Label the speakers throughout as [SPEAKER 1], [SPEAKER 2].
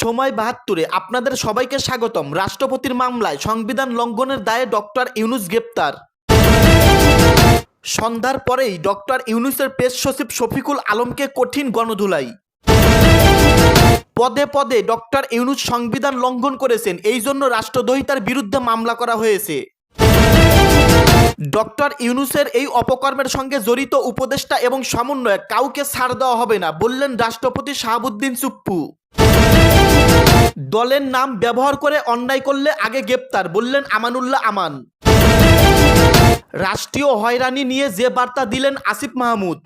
[SPEAKER 1] সময় ৭২-এ আপনাদের সবাইকে স্বাগতম। রাষ্ট্রপতির মামলায় সংবিধান লঙ্ঘনের দায়ে ডক্টর ইউনূস গ্রেপ্তার। সন্ধ্যার পরেই ডক্টর ইউনূসের প্রেস সচিব শফিকুল আলমকে কঠিন গণধুলাই। পদে পদে ডক্টর ইউনূস সংবিধান লঙ্ঘন করেছেন, এই জন্য রাষ্ট্রদ্রোহিতার বিরুদ্ধে মামলা করা হয়েছে। ডক্টর ইউনূসের এই অপকর্মের সঙ্গে জড়িত উপদেষ্টা এবং সমন্বয়ক কাউকে ছাড় দেওয়া হবে না, বললেন রাষ্ট্রপতি শাহাবুদ্দিন চুপ্পু। দলের নাম ব্যবহার করে অন্যায় করলে আগে গ্রেপ্তার, বললেন আমানুল্লাহ আমান। রাষ্ট্রীয় হয়রানি নিয়ে যে বার্তা দিলেন আসিফ মাহমুদ।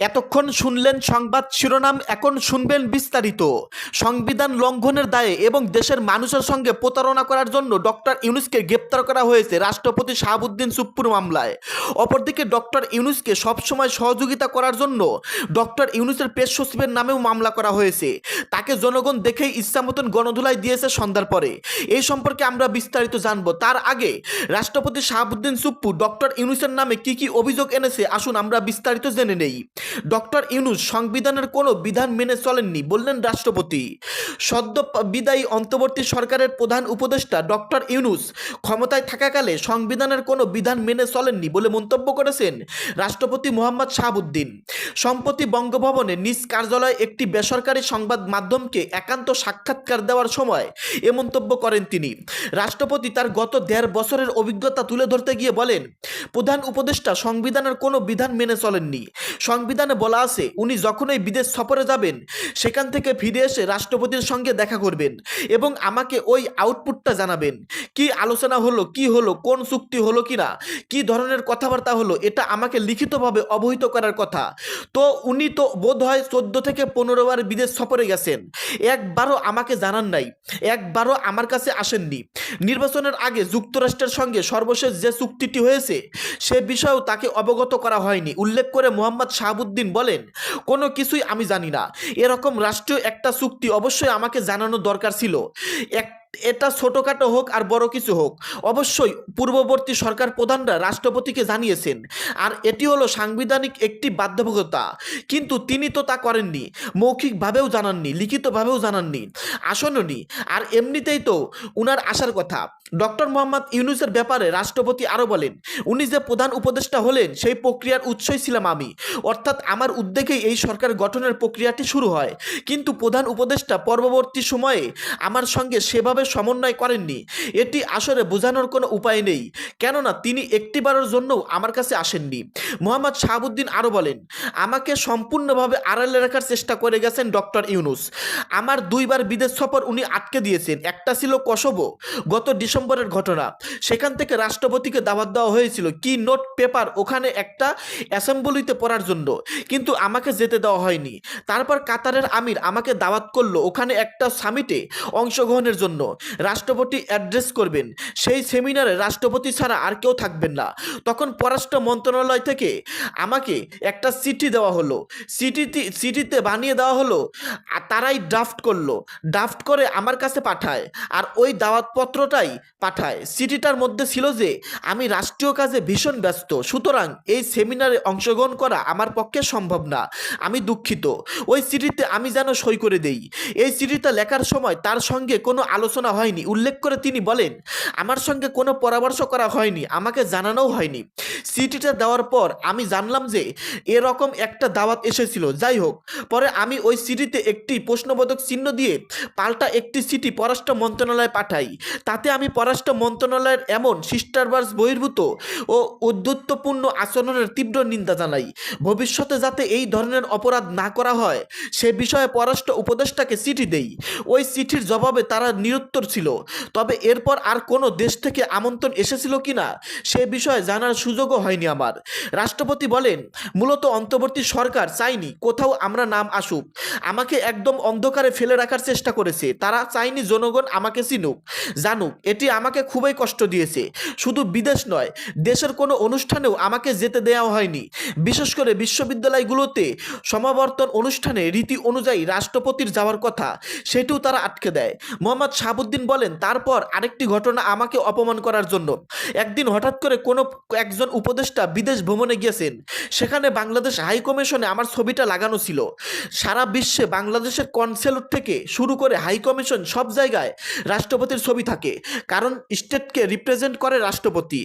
[SPEAKER 1] এতক্ষণ শুনলেন সংবাদ শিরোনাম, এখন শুনবেন বিস্তারিত। সংবিধান লঙ্ঘনের দায়ে এবং দেশের মানুষের সঙ্গে প্রতারণা করার জন্য ডক্টর ইউনূসকে গ্রেপ্তার করা হয়েছে রাষ্ট্রপতি শাহাবুদ্দিন চুপ্পুর মামলায়। অপরদিকে ডক্টর ইউনূসকে সবসময় সহযোগিতা করার জন্য ডক্টর ইউনূসের প্রেস সচিবের নামেও মামলা করা হয়েছে। তাকে জনগণ দেখেই ইচ্ছা মতন গণধুলাই দিয়েছে সন্ধ্যার পরে। এই সম্পর্কে আমরা বিস্তারিত জানব। তার আগে রাষ্ট্রপতি শাহাবুদ্দিন চুপ্পু ডক্টর ইউনূসের নামে কি অভিযোগ এনেছে, আসুন আমরা বিস্তারিত জেনে নেই। ডক্টর ইউনূস সংবিধানের কোনো বিধান মেনে চলেননি, বললেন রাষ্ট্রপতি। সদ্য বিদায়ী অন্তর্বর্তী সরকারের প্রধান উপদেষ্টা ডক্টর ইউনূস ক্ষমতায় থাকাকালে সংবিধানের কোনো বিধান মেনে চলেননি বলে মন্তব্য করেছেন রাষ্ট্রপতি মোহাম্মদ শাহাবুদ্দিন। সম্প্রতি বঙ্গভবনে নিজ কার্যালয়ে একটি বেসরকারি সংবাদ মাধ্যমকে একান্ত সাক্ষাৎকার দেওয়ার সময় এ মন্তব্য করেন তিনি। রাষ্ট্রপতি তার গত ১.৫ বছরের অভিজ্ঞতা তুলে ধরতে গিয়ে বলেন, প্রধান উপদেষ্টা সংবিধানের কোনো বিধান মেনে চলেননি। সংবিধানে বলা আছে উনি যখনই বিদেশ সফরে যাবেন সেখান থেকে ফিরে এসে রাষ্ট্রপতির সঙ্গে দেখা করবেন এবং আমাকে ওই আউটপুটটা জানাবেন। কি আলোচনা হলো, কি হলো, কোন চুক্তি হলো কিনা, কি ধরনের কথাবার্তা হলো, এটা আমাকে লিখিতভাবে অবহিত করার কথা। তো উনি তো বোধ হয় 14 থেকে 15 বার বিদেশ সফরে গেছেন, একবারও আমাকে জানান নাই, একবারও আমার কাছে আসেননি। নির্বাচনের আগে যুক্তরাষ্ট্রের সঙ্গে সর্বশেষ যে চুক্তিটি হয়েছে সে বিষয়েও তাকে অবগত করা হয়নি। উল্লেখ করে মোহাম্মদ শাহাবুদ্দিন বলেন, কোনো কিছুই আমি জানি না। এরকম রাষ্ট্রীয় একটা চুক্তি অবশ্যই আমাকে জানানো দরকার ছিল। এটা ছোটোখাটো হোক আর বড় কিছু হোক, অবশ্যই পূর্ববর্তী সরকার প্রধানরা রাষ্ট্রপতিকে জানিয়েছেন, আর এটি হলো সাংবিধানিক একটি বাধ্যবাধকতা। কিন্তু তিনি তো তা করেননি, মৌখিকভাবেও জানাননি, লিখিতভাবেও জানাননি, আসেননি, আর এমনিতেই তো উনার আসার কথা। ডক্টর মোহাম্মদ ইউনূসের ব্যাপারে রাষ্ট্রপতি আরও বলেন, উনি যে প্রধান উপদেষ্টা হলেন সেই প্রক্রিয়ার উৎসই ছিলাম আমি, অর্থাৎ আমার উদ্যোগেই এই সরকার গঠনের প্রক্রিয়াটি শুরু হয়। কিন্তু প্রধান উপদেষ্টা পরবর্তী সময়ে আমার সঙ্গে সেভাবে সমন্বয় করেননি। এটি আসলে বোঝানোর কোনো উপায় নেই, কেননা তিনি একটিবারের জন্য আমার কাছে আসেননি। মোহাম্মদ শাহাবুদ্দিন আরও বলেন, আমাকে সম্পূর্ণভাবে আড়ালে রাখার চেষ্টা করে গেছেন ডক্টর ইউনূস। আমার 2 বার বিদেশ সফর উনি আটকে দিয়েছেন। একটা ছিল কসোভো, গত ডিসেম্বরের ঘটনা। সেখান থেকে রাষ্ট্রপতিকে দাওয়াত দেওয়া হয়েছিল কি নোট পেপার ওখানে একটা অ্যাসেম্বলিতে পড়ার জন্য, কিন্তু আমাকে যেতে দেওয়া হয়নি। তারপর কাতারের আমির আমাকে দাওয়াত করলো ওখানে একটা সামিটে অংশগ্রহণের জন্য, রাষ্ট্রপতি অ্যাড্রেস করবেন। সেই সেমিনারে রাষ্ট্রপতি ছাড়া আর কেউ থাকবেন না। তখন পররাষ্ট্র মন্ত্রণালয় থেকে আমাকে একটা চিঠি দেওয়া হলো, চিঠিতে বানিয়ে দেওয়া হলো, আর তারাই ড্রাফট করলো, ড্রাফট করে আমার কাছে পাঠায়, আর ওই দাওয়াতপত্রটাই পাঠায়। চিঠিটার মধ্যে ছিল যে আমি রাষ্ট্রীয় কাজে ভীষণ ব্যস্ত, সুতরাং এই সেমিনারে অংশগ্রহণ করা আমার পক্ষে সম্ভব না, আমি দুঃখিত। ওই চিঠিতে আমি যেন সই করে দেই। এই চিঠিটা লেখার সময় তার সঙ্গে কোনো আলোচনা হয়নি। উল্লেখ করে তিনি বলেন, আমার সঙ্গে কোনো পরামর্শ করা হয়নি, আমাকে জানানোও হয়নি। চিঠিটা দেওয়ার পর আমি জানলাম যে এরকম একটা দাওয়াত এসেছিল। যাই হোক, পরে আমি ওই চিঠিতে একটি প্রশ্নবোধক চিহ্ন দিয়ে পাল্টা একটি চিঠি পররাষ্ট্র মন্ত্রণালয়ে পাঠাই। তাতে আমি পররাষ্ট্র মন্ত্রণালয়ের এমন শিষ্টাচার বহির্ভূত ও উদ্ধত্যপূর্ণ আচরণের তীব্র নিন্দা জানাই। ভবিষ্যতে যাতে এই ধরনের অপরাধ না করা হয় সে বিষয়ে পররাষ্ট্র উপদেষ্টাকে চিঠি দেই। ওই চিঠির জবাবে তারা নিরুত্তর ছিল। তবে এরপর আর কোনো দেশ থেকে আমন্ত্রণ এসেছিল কিনা সে বিষয়ে জানার সুযোগও হয়নি আমার। রাষ্ট্রপতি বলেন, মূলত অন্তর্বর্তী সরকার চায়নি কোথাও আমরা নাম আসুক, আমাকে একদম অন্ধকারে ফেলে রাখার চেষ্টা করেছে। তারা চায়নি জনগণ আমাকে চিনুক, জানুক। এটি আমাকে খুবই কষ্ট দিয়েছে। শুধু বিদেশ নয়, দেশের কোনো অনুষ্ঠানেও আমাকে যেতে দেওয়া হয়নি। বিশেষ করে বিশ্ববিদ্যালয়গুলোতে সমাবর্তন অনুষ্ঠানে রীতি অনুযায়ী রাষ্ট্রপতির যাওয়ার কথা সেটিও তারা আটকে দেয়। মোহাম্মদ শাহাবুদ্দিন শাহাবুদ্দিন বলেন, তারপর আরেকটি ঘটনা আমাকে অপমান করার জন্য। একদিন হঠাৎ করে কোনো একজন উপদেষ্টা বিদেশ ভ্রমণে গিয়েছেন, সেখানে বাংলাদেশ হাই কমিশনে আমার ছবিটা লাগানো ছিল। সারা বিশ্বে বাংলাদেশের কনসুলেট থেকে শুরু করে হাই কমিশন সব জায়গায় রাষ্ট্রপতির ছবি থাকে, কারণ স্টেটকে রিপ্রেজেন্ট করে রাষ্ট্রপতি।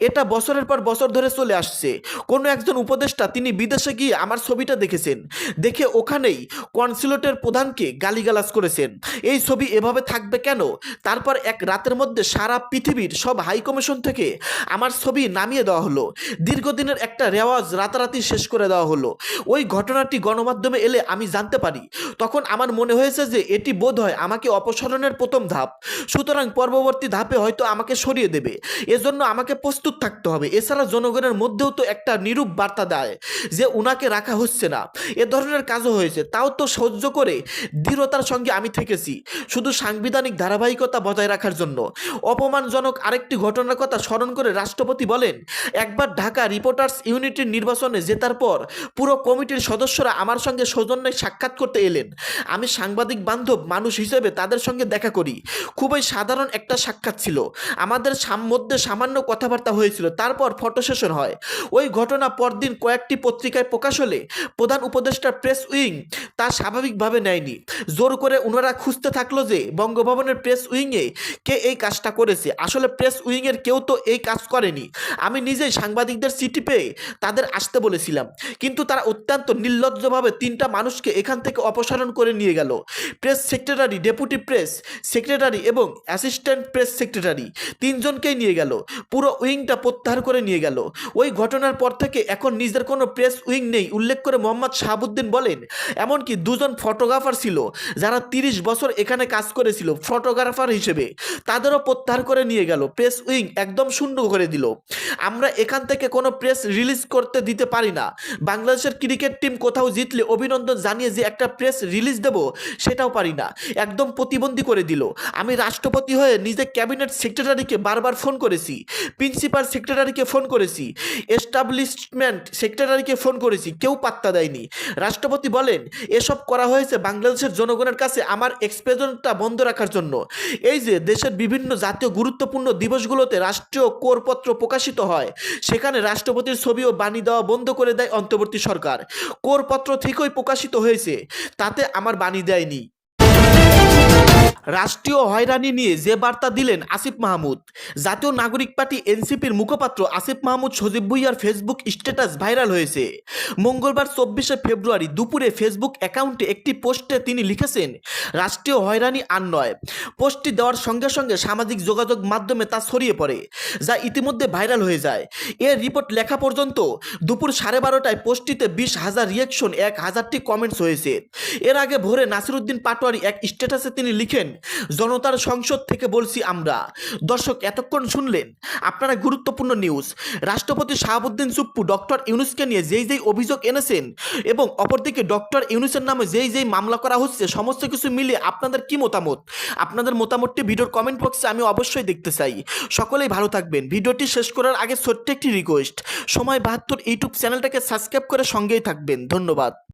[SPEAKER 1] এটা বছরের পর বছর ধরে চলে আসছে। কোনো একজন উপদেষ্টা তিনি বিদেশে গিয়ে আমার ছবিটা দেখেছেন, দেখে ওখানেই কনসুলেটের প্রধানকে গালিগালাজ করেছেন, এই ছবি এভাবে থাকবে কেন। তারপর এক রাতের মধ্যে সারা পৃথিবীর সব হাই কমিশন থেকে আমার ছবি নামিয়ে দেওয়া হলো। দীর্ঘদিনের একটা রেওয়াজ রাতারাতি শেষ করে দেওয়া হলো। ওই ঘটনাটি গণমাধ্যমে এলে আমি জানতে পারি, তখন আমার মনে হয়েছে যে এটি বোধহয় আমাকে অপসারণের প্রথম ধাপ, সুতরাং পরবর্তী ধাপে হয়তো আমাকে সরিয়ে দেবে। এজন্য আমাকে প্রস্তুত থাকতে হবে। এছাড়া জনগণের মধ্যেও তো একটা নিরূপ বার্তা দেয় যে উনাকে রাখা হচ্ছে না, এ ধরনের কাজও হয়েছে, তাও তো সহ্য করে দৃঢ়তার সঙ্গে আমি থেকেছি, শুধু সাংবিধানিক ধারাবাহিকতা বজায় রাখার জন্য। অপমানজনক আরেকটি ঘটনার কথা স্মরণ করে রাষ্ট্রপতি বলেন, একবার ঢাকা রিপোর্টার্স ইউনিটির নির্বাচনে জেতার পর পুরো কমিটির সদস্যরা আমার সঙ্গে সৌজন্যে সাক্ষাৎ করতে এলেন। আমি সাংবাদিক বান্ধব মানুষ হিসেবে তাদের সঙ্গে দেখা করি। খুবই সাধারণ একটা সাক্ষাৎ ছিল, আমাদের মধ্যে সামান্য কথাবার্তা হয়েছিল, তারপর ফটো সেশন হয়। ওই ঘটনা পরদিন কয়েকটি পত্রিকায় প্রকাশ হলে প্রধান উপদেষ্টা প্রেস উইং তা স্বাভাবিকভাবে নেয়নি। জোর করে ওনারা খুঁজতে থাকলো যে বঙ্গভবনের প্রেস উইংয়ে কে এই কাজটা করেছে। আসলে প্রেস উইংয়ের কেউ তো এই কাজ করেনি। আমি নিজেই সাংবাদিকদের চিঠি পেয়ে তাদের আসতে বলেছিলাম, কিন্তু তারা অত্যন্ত নির্লজ্জভাবে 3টা মানুষকে এখান থেকে অপসারণ করে নিয়ে গেল। Press secretary, deputy press secretary এবং অ্যাসিস্ট্যান্ট প্রেস সেক্রেটারি, 3জনকেই নিয়ে গেল। পুরো উইংটা প্রত্যাহার করে নিয়ে গেল। ওই ঘটনার পর থেকে এখন নিজের কোনো প্রেস উইং নেই উল্লেখ করে মোহাম্মদ শাহাবুদ্দিন বলেন, এমনকি 2জন ফটোগ্রাফার ছিল যারা 30 বছর এখানে কাজ করেছিল ফটোগ্রাফার হিসেবে, তাদেরও প্রত্যাহার করে নিয়ে গেল। প্রেস উইং একদম শূন্য করে দিল। আমরা এখান থেকে কোনো প্রেস রিলিজ করতে দিতে পারি না। বাংলাদেশের ক্রিকেট টিম কোথাও জিতলে অভিনন্দন জানিয়ে যে একটা প্রেস রিলিজ দেব, সেটাও পারি না, একদম প্রতিবন্ধী করে দিল। আমি রাষ্ট্রপতি হয়ে নিজে ক্যাবিনেট সেক্রেটারিকে বারবার ফোন করেছি, প্রিন্সিপাল সেক্রেটারিকে ফোন করেছি, এস্টাবলিশমেন্ট সেক্রেটারিকে ফোন করেছি, কেউ পাত্তা দেয়নি। রাষ্ট্রপতি বলেন, এসব করা হয়েছে বাংলাদেশের জনগণের কাছে আমার এক্সপ্রেশনটা বন্ধ রাখার জন্য। এই যে দেশের বিভিন্ন জাতীয় গুরুত্বপূর্ণ দিবসগুলোতে রাষ্ট্রীয় কোরপত্র প্রকাশিত হয়, সেখানে রাষ্ট্রপতির ছবি ও বাণী দেওয়া বন্ধ করে দেয় অন্তর্বর্তী সরকার। কোরপত্র ঠিকই প্রকাশিত হয়েছে, তাতে আমার বাণী দেয়নি। রাষ্ট্রীয় হয়রানি নিয়ে যে বার্তা দিলেন আসিফ মাহমুদ। জাতীয় নাগরিক পার্টি এনসিপির মুখপাত্র আসিফ মাহমুদ সজীব ভুঁইয়ার ফেসবুক স্ট্যাটাস ভাইরাল হয়েছে। মঙ্গলবার 24শে ফেব্রুয়ারি দুপুরে ফেসবুক অ্যাকাউন্টে একটি পোস্টে তিনি লিখেছেন, রাষ্ট্রীয় হয়রানি আর নয়। পোস্টটি দেওয়ার সঙ্গে সঙ্গে সামাজিক যোগাযোগ মাধ্যমে তা ছড়িয়ে পড়ে, যা ইতিমধ্যে ভাইরাল হয়ে যায়। এর রিপোর্ট লেখা পর্যন্ত দুপুর 12:30টায় পোস্টটিতে 20,000 রিয়াকশন, 1000টি কমেন্টস হয়েছে। এর আগে ভোরে নাসিরউদ্দিন পাটোয়ারি এক স্ট্যাটাসে তিনি লিখেন, জনতার সংসদ থেকে বলছি আমরা। দর্শক, এতক্ষণ শুনলেন আপনারা গুরুত্বপূর্ণ নিউজ। রাষ্ট্রপতি শাহাবুদ্দিন চুপ্পু ডক্টর ইউনূসকে নিয়ে যেই অভিযোগ এনেছেন এবং অপরদিকে ডক্টর ইউনূসের নামে যেই মামলা করা হচ্ছে, সমস্ত কিছু মিলিয়ে আপনাদের কি মতামত? আপনাদের মতামতটি ভিডিওর কমেন্ট বক্সে আমি অবশ্যই দেখতে চাই। সকলেই ভালো থাকবেন। ভিডিওটি শেষ করার আগে ছোট্ট একটি রিকোয়েস্ট, সময় 72 ইউটিউব চ্যানেলটাকে সাবস্ক্রাইব করে সঙ্গেই থাকবেন। ধন্যবাদ।